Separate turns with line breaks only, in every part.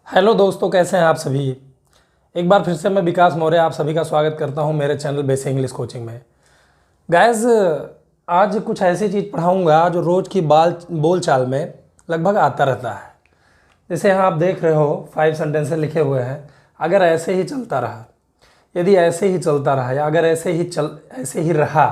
Hello दोस्तों, कैसे हैं आप सभी। एक बार फिर से मैं विकास मौर्य आप सभी का स्वागत करता हूं मेरे चैनल बेसिक इंग्लिश कोचिंग में। गाइस, आज कुछ ऐसी चीज़ पढ़ाऊंगा जो रोज़ की बोल चाल में लगभग आता रहता है। जैसे यहाँ आप देख रहे हो 5 सेंटेंसेस लिखे हुए हैं। अगर ऐसे ही चलता रहा, यदि ऐसे ही चलता रहा, या अगर ऐसे ही रहा,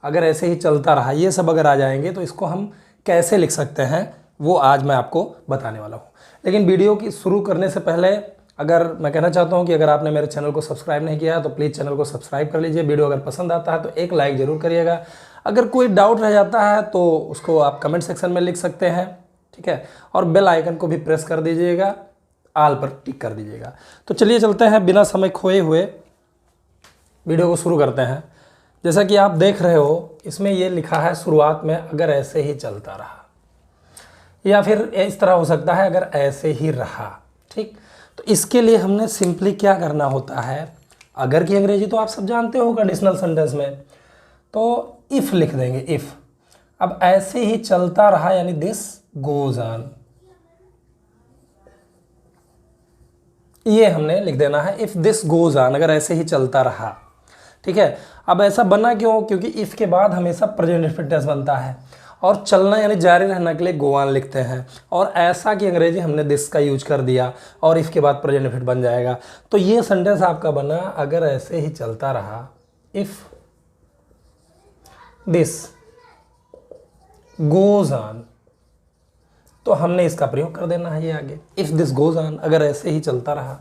अगर ऐसे ही चलता रहा, ये सब अगर आ जाएंगे तो इसको हम कैसे लिख सकते हैं वो आज मैं आपको बताने वाला हूँ। लेकिन वीडियो की शुरू करने से पहले अगर मैं कहना चाहता हूँ कि अगर आपने मेरे चैनल को सब्सक्राइब नहीं किया है तो प्लीज़ चैनल को सब्सक्राइब कर लीजिए। वीडियो अगर पसंद आता है तो एक लाइक ज़रूर करिएगा। अगर कोई डाउट रह जाता है तो उसको आप कमेंट सेक्शन में लिख सकते हैं, ठीक है। और बेल आइकन को भी प्रेस कर दीजिएगा, आल पर टिक कर दीजिएगा। तो चलिए चलते हैं, बिना समय खोए हुए वीडियो को शुरू करते हैं। जैसा कि आप देख रहे हो, इसमें ये लिखा है शुरुआत में, अगर ऐसे ही चलता रहा, या फिर इस तरह हो सकता है अगर ऐसे ही रहा, ठीक। तो इसके लिए हमने सिंपली क्या करना होता है, अगर की अंग्रेजी तो आप सब जानते हो कंडीशनल सेंटेंस में, तो इफ़ लिख देंगे, इफ़। अब ऐसे ही चलता रहा यानी दिस गोज ऑन, ये हमने लिख देना है, इफ़ दिस गोज ऑन, अगर ऐसे ही चलता रहा, ठीक है। अब ऐसा बना क्यों? क्योंकि इफ़ के बाद हमेशा प्रेजेंट परफेक्ट टेंस बनता है, और चलना यानी जारी रहने के लिए गो ऑन लिखते हैं। और ऐसा कि अंग्रेजी हमने दिस का यूज कर दिया और इफ़ के बाद प्रेजेंट परफेक्ट बन जाएगा। तो ये सेंटेंस आपका बना, अगर ऐसे ही चलता रहा, इफ़ दिस गोज ऑन, तो हमने इसका प्रयोग कर देना है ये आगे, इफ़ दिस गोज ऑन, अगर ऐसे ही चलता रहा।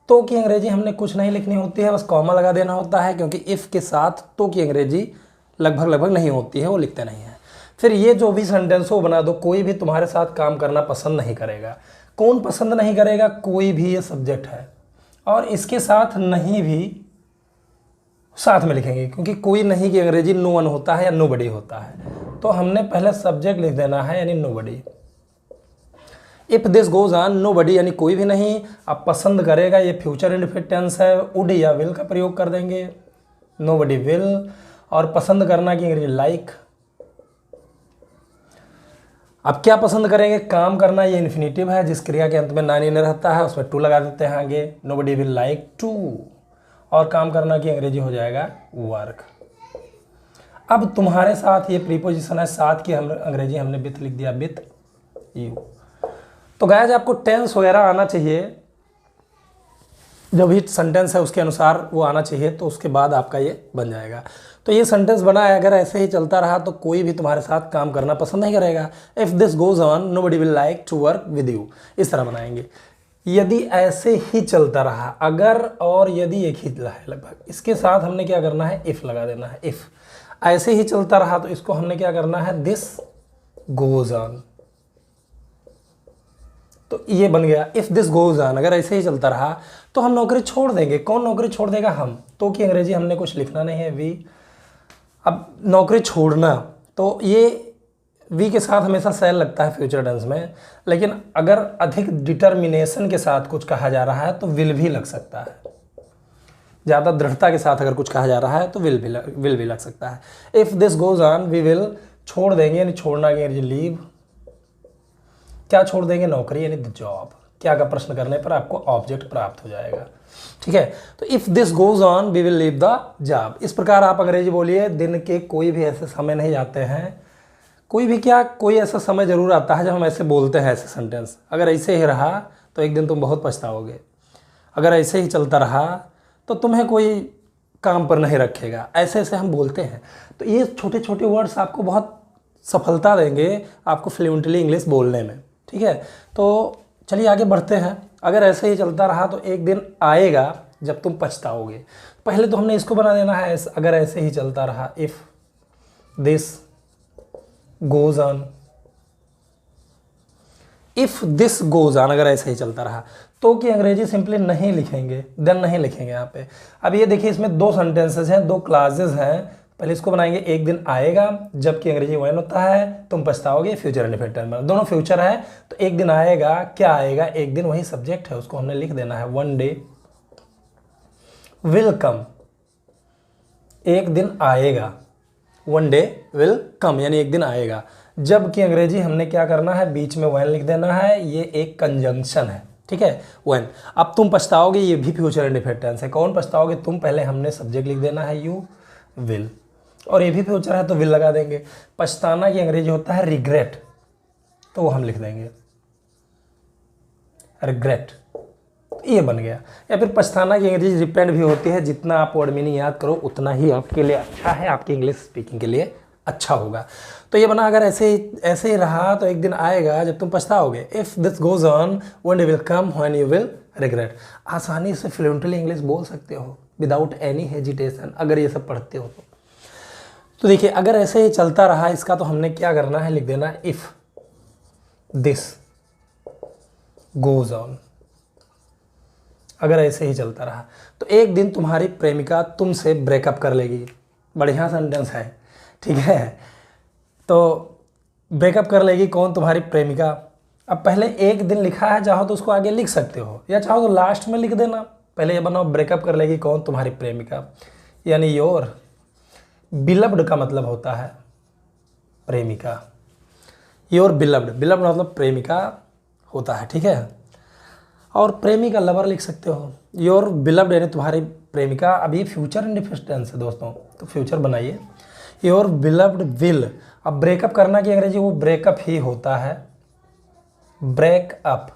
तो की अंग्रेजी हमने कुछ नहीं लिखनी होती है, बस कॉमा लगा देना होता है, क्योंकि इफ़ के साथ तो की अंग्रेजी लगभग नहीं होती है, वो लिखते नहीं हैं। फिर ये जो भी सेंटेंस हो बना दो, कोई भी तुम्हारे साथ काम करना पसंद नहीं करेगा। कौन पसंद नहीं करेगा? कोई भी, ये सब्जेक्ट है। और इसके साथ नहीं भी साथ में लिखेंगे, क्योंकि कोई नहीं की अंग्रेजी नो वन होता है या नोबडी होता है। तो हमने पहले सब्जेक्ट लिख देना है, यानी nobody. If this goes on, nobody यानी कोई भी नहीं। अब पसंद करेगा, ये फ्यूचर इंडेफिनिट टेंस है, वुड या विल का प्रयोग कर देंगे, नोबडी विल। और पसंद करना की अंग्रेजी लाइक। अब क्या पसंद करेंगे? काम करना, ये इन्फिनेटिव है, जिस क्रिया के अंत में नानी ने रहता है उसमें टू लगा देते हैं आगे, नोबडी विल लाइक टू। और काम करना की अंग्रेजी हो जाएगा वर्क। अब तुम्हारे साथ ये प्रीपोजिशन है, साथ की अंग्रेजी हमने विथ लिख दिया, विथ यू। तो गाइस, आपको टेंस वगैरह आना चाहिए, जो भी सेंटेंस है उसके अनुसार वो आना चाहिए, तो उसके बाद आपका ये बन जाएगा। तो ये सेंटेंस बना है, अगर ऐसे ही चलता रहा तो कोई भी तुम्हारे साथ काम करना पसंद नहीं करेगा। If this goes on, nobody will like to work with you, इस तरह बनाएंगे। यदि ऐसे ही चलता रहा, अगर और यदि एक ही है लगभग, इसके साथ हमने क्या करना है, इफ़ लगा देना है। इफ़ ऐसे ही चलता रहा तो इसको हमने क्या करना है, दिस गोज ऑन। तो ये बन गया, इफ़ दिस गोज ऑन, अगर ऐसे ही चलता रहा तो हम नौकरी छोड़ देंगे। कौन नौकरी छोड़ देगा? हम। तो की अंग्रेजी हमने कुछ लिखना नहीं है, वी। अब नौकरी छोड़ना, तो ये वी के साथ हमेशा सेल लगता है फ्यूचर टेंस में, लेकिन अगर अधिक डिटर्मिनेशन के साथ कुछ कहा जा रहा है तो विल भी लग सकता है। ज़्यादा दृढ़ता के साथ अगर कुछ कहा जा रहा है तो विल भी लग सकता है। If this goes on, we will, छोड़ देंगे यानी छोड़ना की अंग्रेजी लीव। क्या छोड़ देंगे? नौकरी यानी द जॉब। क्या का प्रश्न करने पर आपको ऑब्जेक्ट प्राप्त हो जाएगा, ठीक है। तो if this goes on, we will leave the job. इस प्रकार आप अंग्रेजी बोलिए। दिन के कोई भी ऐसे समय नहीं आते हैं, कोई भी क्या, कोई ऐसा समय जरूर आता है जब हम ऐसे बोलते हैं ऐसे सेंटेंस, अगर ऐसे ही रहा तो एक दिन तुम बहुत पछताओगे, अगर ऐसे ही चलता रहा तो तुम्हें कोई काम पर नहीं रखेगा, ऐसे ऐसे हम बोलते हैं। तो ये छोटे छोटे वर्ड्स आपको बहुत सफलता देंगे आपको फ्लुएंटली इंग्लिश बोलने में, ठीक है। तो चलिए आगे बढ़ते हैं। अगर ऐसे ही चलता रहा तो एक दिन आएगा जब तुम पछताओगे। पहले तो हमने इसको बना देना है, अगर ऐसे ही चलता रहा, if this goes on. If this goes on, अगर ऐसे ही चलता रहा, तो की अंग्रेजी सिंपली नहीं लिखेंगे, देन नहीं लिखेंगे यहाँ पे। अब ये देखिए, इसमें दो सेंटेंसेस हैं, दो क्लासेस हैं। पहले इसको बनाएंगे, एक दिन आएगा, जबकि अंग्रेजी वैन होता है, तुम पछताओगे, फ्यूचर इंडेफिनिट टेंस में, दोनों फ्यूचर है। तो एक दिन आएगा, क्या आएगा? एक दिन, वही सब्जेक्ट है, उसको हमने लिख देना है, वन डे विल कम, एक दिन आएगा, वन डे विल कम यानी एक दिन आएगा। जबकि अंग्रेजी हमने क्या करना है, बीच में वैन लिख देना है, ये एक कंजंक्शन है, ठीक है, व्हेन। अब तुम पछताओगे, ये भी फ्यूचर इंडेफिनिट टेंस है। कौन पछताओगे? तुम। पहले हमने सब्जेक्ट लिख देना है यू विल, और ये भी फ्यूचर है तो विल लगा देंगे। पछताना की अंग्रेजी होता है रिग्रेट, तो वो हम लिख देंगे रिग्रेट, ये बन गया। या फिर पछताना की अंग्रेजी रिपेंट भी होती है। जितना आप वर्ड मीनिंग याद करो उतना ही आपके लिए अच्छा है, आपकी इंग्लिश स्पीकिंग के लिए अच्छा होगा। तो ये बना, अगर ऐसे ही रहा तो एक दिन आएगा जब तुम पछताओगे। If this goes on one day will come when you will regret. आसानी से फ्लुएंटली इंग्लिश बोल सकते हो विदाउट एनी हेजिटेशन, अगर ये सब पढ़ते हो तो देखिए, अगर ऐसे ही चलता रहा इसका, तो हमने क्या करना है, लिख देना इफ़ दिस गोज ऑन। अगर ऐसे ही चलता रहा तो एक दिन तुम्हारी प्रेमिका तुमसे ब्रेकअप कर लेगी। बढ़िया सेंटेंस है, ठीक है। तो ब्रेकअप कर लेगी कौन? तुम्हारी प्रेमिका। अब पहले एक दिन लिखा है, चाहो तो उसको आगे लिख सकते हो, या चाहो तो लास्ट में लिख देना। पहले ये बनाओ, ब्रेकअप कर लेगी कौन? तुम्हारी प्रेमिका, यानी योर बिलव्ड का मतलब होता है प्रेमिका। योर बिलव्ड, बिलव्ड मतलब प्रेमिका होता है, ठीक है। और प्रेमिका लवर लिख सकते हो। योर बिलव्ड यानी तुम्हारी प्रेमिका। अब ये फ्यूचर इंडेफिनिट टेंस है दोस्तों, तो फ्यूचर बनाइए। Your beloved will. अब ब्रेकअप करना की अंग्रेजी वो ब्रेकअप ही होता है, breakup.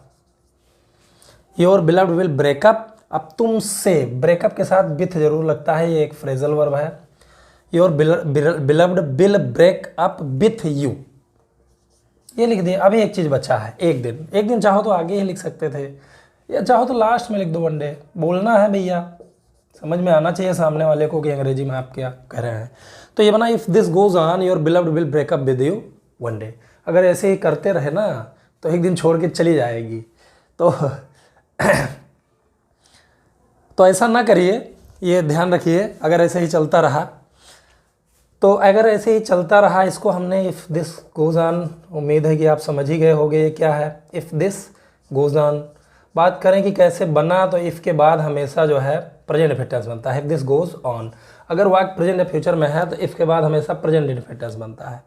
Your beloved will breakup. अब तुमसे, ब्रेकअप के साथ विथ जरूर लगता है, ये एक फ्रेजल वर्ब है। Your beloved will break up with you, ये लिख दिए। अभी एक चीज़ बचा है, एक दिन। एक दिन चाहो तो आगे ही लिख सकते थे, या चाहो तो लास्ट में लिख दो वन डे। बोलना है भैया, समझ में आना चाहिए सामने वाले को कि अंग्रेजी में आप क्या कह रहे हैं। तो ये बना, if this goes on your beloved will breakup with you one day. अगर ऐसे ही करते रहे ना तो एक दिन छोड़ के चली जाएगी। तो ऐसा ना करिए, ये ध्यान रखिए। अगर ऐसे ही चलता रहा तो, अगर ऐसे ही चलता रहा, इसको हमने इफ़ दिस गोज ऑन, उम्मीद है कि आप समझ ही गए होंगे ये क्या है। If this goes on. बात करें कि कैसे बना, तो इफ़ के बाद हमेशा जो है प्रेजेंट इंडेफिनिट टेंस बनता है। इफ़ दिस गोज ऑन, अगर वाक्य प्रेजेंट या फ्यूचर में है तो इफ़ के बाद हमेशा प्रेजेंट इंडेफिनिट टेंस बनता है।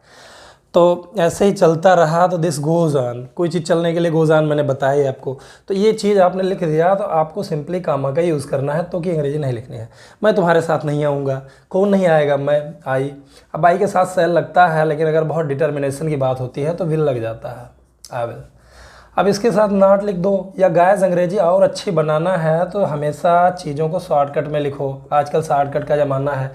तो ऐसे ही चलता रहा तो दिस गोज ऑन। कोई चीज़ चलने के लिए गोज ऑन मैंने बताया है आपको। तो ये चीज़ आपने लिख दिया तो आपको सिंपली कामा का यूज़ करना है, तो कि अंग्रेजी नहीं लिखनी है। मैं तुम्हारे साथ नहीं आऊँगा, कौन नहीं आएगा? मैं आई। अब आई के साथ सेल लगता है, लेकिन अगर बहुत डिटर्मिनेशन की बात होती है तो विल लग जाता है, आई विल। अब इसके साथ नॉट लिख दो। या गाइस अंग्रेजी और अच्छी बनाना है तो हमेशा चीज़ों को शॉर्टकट में लिखो। आजकल शॉर्टकट का ज़माना है,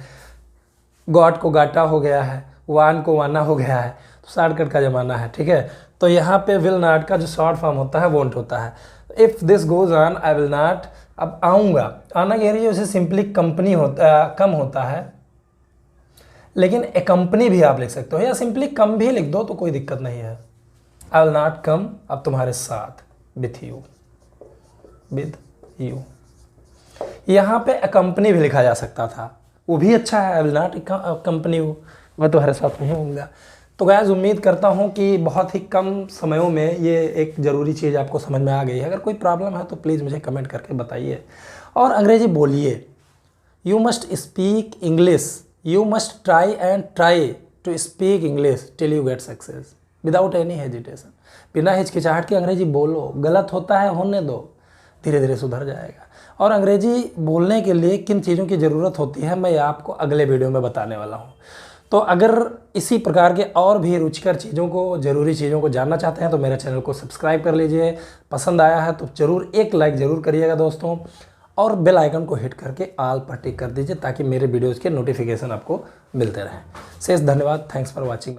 गॉट को गाटा हो गया है, वान को वाना हो गया है, तो शॉर्टकट का ज़माना है, ठीक है। तो यहाँ पे विल नॉट का जो शॉर्ट फॉर्म होता है वोंट होता है। If this goes on I will not. अब आऊँगा, आना कह रही है, उसे सिंपली कंपनी कम होता है, लेकिन ए कंपनी भी आप लिख सकते हो, या सिंपली कम भी लिख दो तो कोई दिक्कत नहीं है। आई विल नॉट कम, अब तुम्हारे साथ, विथ यू, विद यू। यहाँ पे कंपनी भी लिखा जा सकता था, वो भी अच्छा है। आई विल नॉट कंपनी, मैं तुम्हारे साथ नहीं होऊंगा। तो गाइस उम्मीद करता हूँ कि बहुत ही कम समयों में ये एक ज़रूरी चीज़ आपको समझ में आ गई है। अगर कोई प्रॉब्लम है तो प्लीज़ मुझे कमेंट करके बताइए, और अंग्रेजी बोलिए। You must speak English, you must try and try to speak English till you get success without any hesitation. बिना हिचकिचाहट के अंग्रेजी बोलो। गलत होता है होने दो, धीरे धीरे सुधर जाएगा। और अंग्रेजी बोलने के लिए किन चीज़ों की ज़रूरत होती है मैं आपको अगले वीडियो में बताने वाला हूँ। तो अगर इसी प्रकार के और भी रुचिकर चीज़ों को, ज़रूरी चीज़ों को जानना चाहते हैं तो मेरे चैनल को सब्सक्राइब कर लीजिए। पसंद आया है तो ज़रूर एक लाइक ज़रूर करिएगा दोस्तों, और बेल आइकन को हिट करके ऑल पर टिक कर दीजिए ताकि मेरे वीडियोज़ के नोटिफिकेशन आपको मिलते रहें। शेष धन्यवाद, थैंक्स फॉर वॉचिंग।